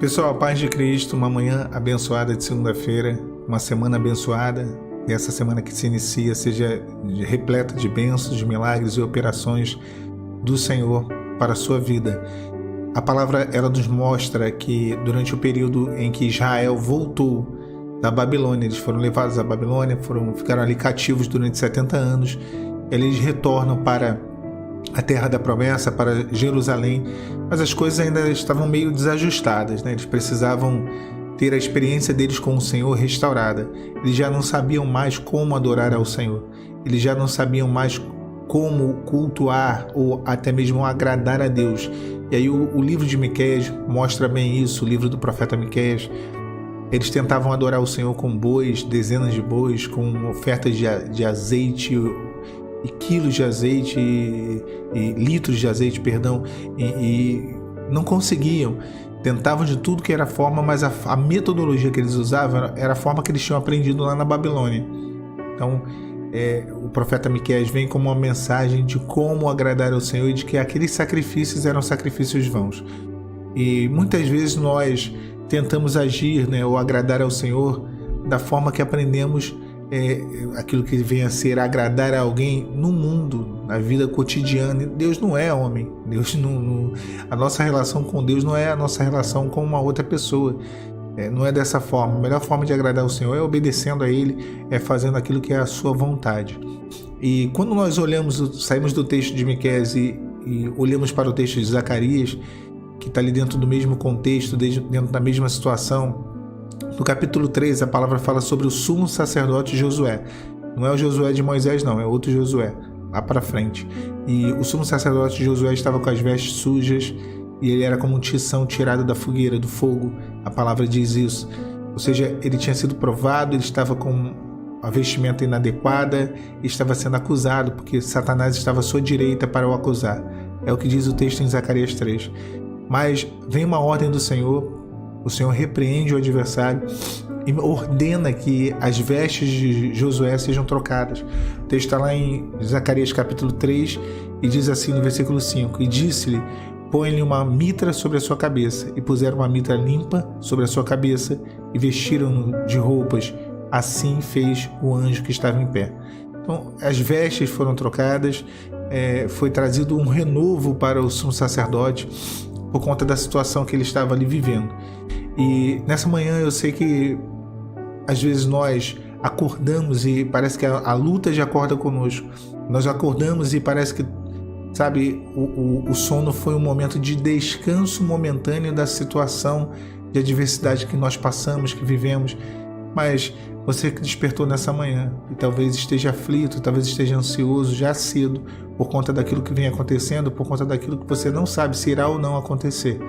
Pessoal, paz de Cristo, uma manhã abençoada de segunda-feira, uma semana abençoada, e essa semana que se inicia seja repleta de bênçãos, de milagres e operações do Senhor para a sua vida. A palavra ela nos mostra que durante o período em que Israel voltou da Babilônia, eles foram levados à Babilônia, ficaram ali cativos durante 70 anos, eles retornam para a terra da promessa, para Jerusalém, mas as coisas ainda estavam meio desajustadas, né? Eles precisavam ter a experiência deles com o Senhor restaurada. Eles já não sabiam mais como adorar ao Senhor, eles já não sabiam mais como cultuar ou até mesmo agradar a Deus. E aí o livro de Miqueias mostra bem isso, o livro do profeta Miqueias. Eles tentavam adorar o Senhor com bois, dezenas de bois, com ofertas de azeite e quilos de azeite e litros de azeite, e não conseguiam. Tentavam de tudo que era forma, mas a metodologia que eles usavam era a forma que eles tinham aprendido lá na Babilônia. Então, o profeta Miqueias vem com uma mensagem de como agradar ao Senhor e de que aqueles sacrifícios eram sacrifícios vãos. E muitas vezes nós tentamos agir, né, ou agradar ao Senhor da forma que aprendemos aquilo que vem a ser agradar a alguém no mundo, na vida cotidiana. Deus não é homem. Deus a nossa relação com Deus não é a nossa relação com uma outra pessoa. Não é dessa forma. A melhor forma de agradar o Senhor é obedecendo a Ele, é fazendo aquilo que é a sua vontade. E quando nós saímos do texto de Miqueias e olhamos para o texto de Zacarias, que está ali dentro do mesmo contexto, dentro da mesma situação, no capítulo 3 a palavra fala sobre o sumo sacerdote Josué. Não é o Josué de Moisés não, é outro Josué, lá para frente. E o sumo sacerdote Josué estava com as vestes sujas e ele era como um tição tirado da fogueira, do fogo. A palavra diz isso. Ou seja, ele tinha sido provado, ele estava com a vestimenta inadequada e estava sendo acusado, porque Satanás estava à sua direita para o acusar. É o que diz o texto em Zacarias 3. Mas vem uma ordem do Senhor, o Senhor repreende o adversário e ordena que as vestes de Josué sejam trocadas. O texto está lá em Zacarias capítulo 3 e diz assim no versículo 5: E disse-lhe, põe-lhe uma mitra sobre a sua cabeça. E puseram uma mitra limpa sobre a sua cabeça e vestiram-no de roupas. Assim fez o anjo que estava em pé. Então as vestes foram trocadas, foi trazido um renovo para o sumo sacerdote por conta da situação que ele estava ali vivendo. E nessa manhã eu sei que às vezes nós acordamos e parece que a luta já acorda conosco. Nós acordamos e parece que, sabe, o sono foi um momento de descanso momentâneo da situação de adversidade que nós passamos, que vivemos. Mas você que despertou nessa manhã e talvez esteja aflito, talvez esteja ansioso já cedo por conta daquilo que vem acontecendo, por conta daquilo que você não sabe se irá ou não acontecer,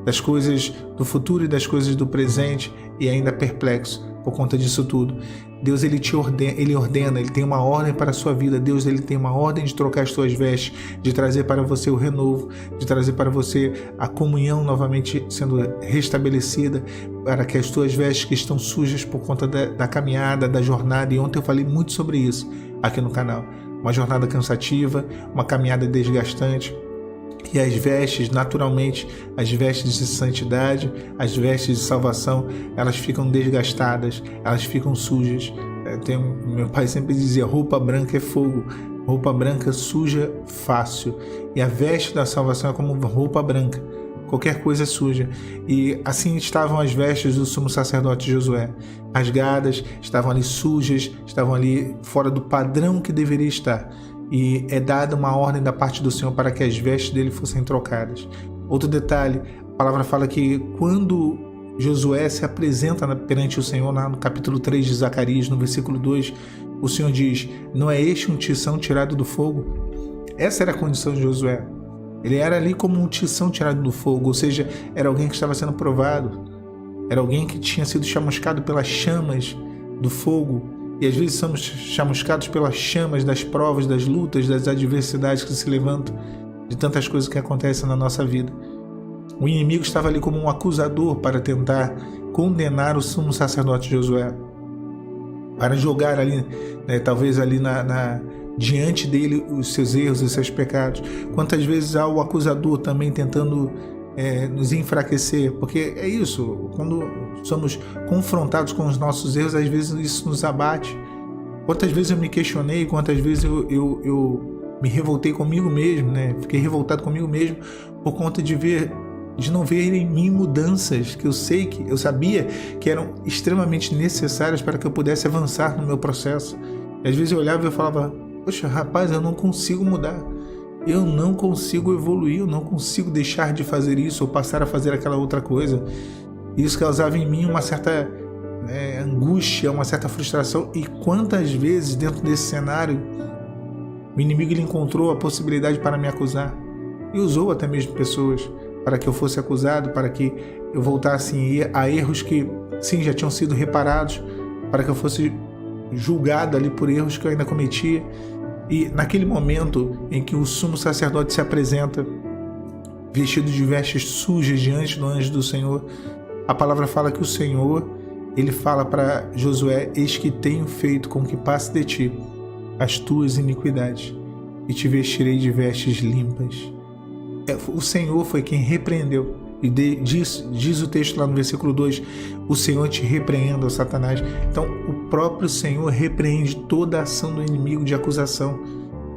das coisas do futuro e das coisas do presente, e ainda perplexo por conta disso tudo. Deus ele ordena, ele tem uma ordem para a sua vida. Deus ele tem uma ordem de trocar as suas vestes, de trazer para você o renovo, de trazer para você a comunhão novamente sendo restabelecida, para que as suas vestes que estão sujas por conta da caminhada, da jornada, e ontem eu falei muito sobre isso aqui no canal, uma jornada cansativa, uma caminhada desgastante. E as vestes, naturalmente, as vestes de santidade, as vestes de salvação, elas ficam desgastadas, elas ficam sujas. Meu pai sempre dizia, roupa branca é fogo, roupa branca suja fácil. E a veste da salvação é como roupa branca, qualquer coisa é suja. E assim estavam as vestes do sumo sacerdote Josué, rasgadas, estavam ali sujas, estavam ali fora do padrão que deveria estar. E é dada uma ordem da parte do Senhor para que as vestes dele fossem trocadas. Outro detalhe, a palavra fala que quando Josué se apresenta perante o Senhor, no capítulo 3 de Zacarias, no versículo 2, o Senhor diz, não é este um tição tirado do fogo? Essa era a condição de Josué. Ele era ali como um tição tirado do fogo, ou seja, era alguém que estava sendo provado, era alguém que tinha sido chamuscado pelas chamas do fogo. E às vezes somos chamuscados pelas chamas das provas, das lutas, das adversidades que se levantam, de tantas coisas que acontecem na nossa vida. O inimigo estava ali como um acusador para tentar condenar o sumo sacerdote Josué, para jogar ali, talvez ali diante dele os seus erros e seus pecados. Quantas vezes há o acusador também tentando nos enfraquecer, porque é isso, quando somos confrontados com os nossos erros, às vezes isso nos abate. Quantas vezes eu me questionei, quantas vezes eu me revoltei comigo mesmo, né? Fiquei revoltado comigo mesmo por conta de não ver em mim mudanças que eu sabia que eram extremamente necessárias para que eu pudesse avançar no meu processo. E às vezes eu olhava e eu falava: poxa, rapaz, eu não consigo mudar, eu não consigo evoluir, eu não consigo deixar de fazer isso ou passar a fazer aquela outra coisa. Isso causava em mim uma certa angústia, uma certa frustração. E quantas vezes dentro desse cenário o inimigo ele encontrou a possibilidade para me acusar e usou até mesmo pessoas para que eu fosse acusado, para que eu voltasse a erros que sim, já tinham sido reparados, para que eu fosse julgado ali por erros que eu ainda cometia. E naquele momento em que o sumo sacerdote se apresenta vestido de vestes sujas diante do anjo do Senhor, a palavra fala que o Senhor, ele fala para Josué: eis que tenho feito com que passe de ti as tuas iniquidades e te vestirei de vestes limpas. O Senhor foi quem repreendeu. E diz o texto lá no versículo 2: o Senhor te repreenda, ó Satanás. Então o próprio Senhor repreende toda a ação do inimigo de acusação,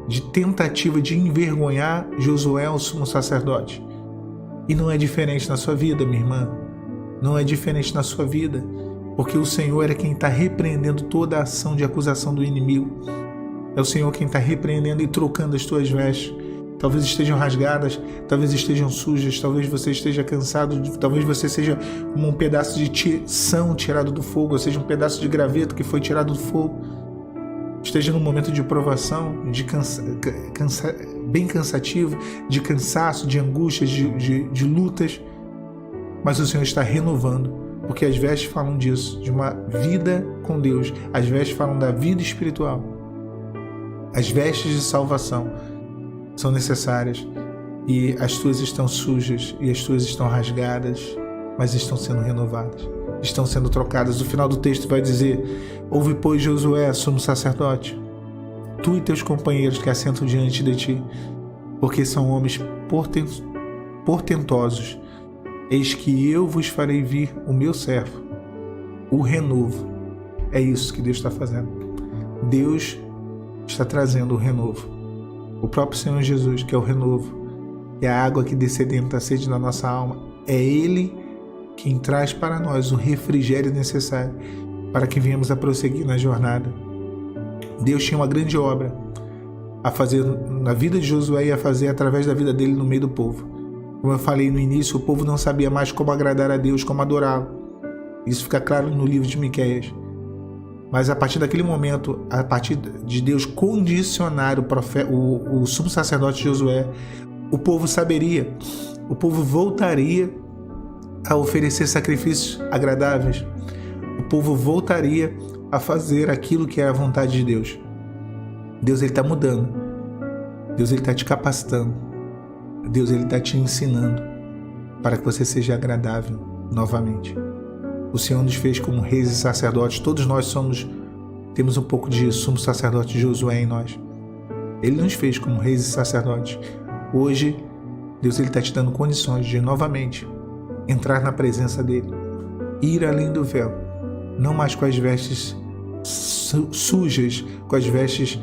de tentativa de envergonhar Josué, o sumo sacerdote. E não é diferente na sua vida, minha irmã. Não é diferente na sua vida, porque o Senhor é quem está repreendendo toda a ação de acusação do inimigo. É o Senhor quem está repreendendo e trocando as tuas vestes. Talvez estejam rasgadas, talvez estejam sujas, talvez você esteja cansado, talvez você seja como um pedaço de tição tirado do fogo, ou seja, um pedaço de graveto que foi tirado do fogo. Esteja num momento de provação, bem cansativo, de cansaço, de angústias, de lutas, mas o Senhor está renovando, porque as vestes falam disso, de uma vida com Deus. As vestes falam da vida espiritual. As vestes de salvação são necessárias, e as tuas estão sujas e as tuas estão rasgadas, mas estão sendo renovadas, estão sendo trocadas. O final do texto vai dizer: ouve, pois, Josué, sumo sacerdote, tu e teus companheiros que assentam diante de ti, porque são homens portentosos. Eis que eu vos farei vir o meu servo, o renovo. É isso que Deus está fazendo. Deus está trazendo o renovo. O próprio Senhor Jesus, que é o renovo, que é a água que descedenta a sede da nossa alma, é Ele quem traz para nós o refrigério necessário para que venhamos a prosseguir na jornada. Deus tinha uma grande obra a fazer na vida de Josué e a fazer através da vida dele no meio do povo. Como eu falei no início, o povo não sabia mais como agradar a Deus, como adorá-lo. Isso fica claro no livro de Miqueias. Mas a partir daquele momento, a partir de Deus condicionar o sumo sacerdote Josué, o povo saberia, o povo voltaria a oferecer sacrifícios agradáveis, o povo voltaria a fazer aquilo que é a vontade de Deus. Deus está mudando, Deus está te capacitando, Deus está te ensinando para que você seja agradável novamente. O Senhor nos fez como reis e sacerdotes. Todos nós temos um pouco de sumo sacerdote Josué em nós. Ele nos fez como reis e sacerdotes. Hoje, Deus está te dando condições de novamente entrar na presença dele, ir além do véu, não mais com as vestes sujas, com as vestes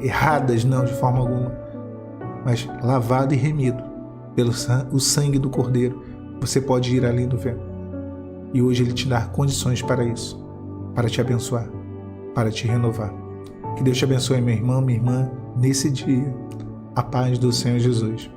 erradas, não, de forma alguma, mas lavado e remido pelo o sangue do Cordeiro. Você pode ir além do véu. E hoje Ele te dá condições para isso, para te abençoar, para te renovar. Que Deus te abençoe, meu irmão, minha irmã, nesse dia. A paz do Senhor Jesus.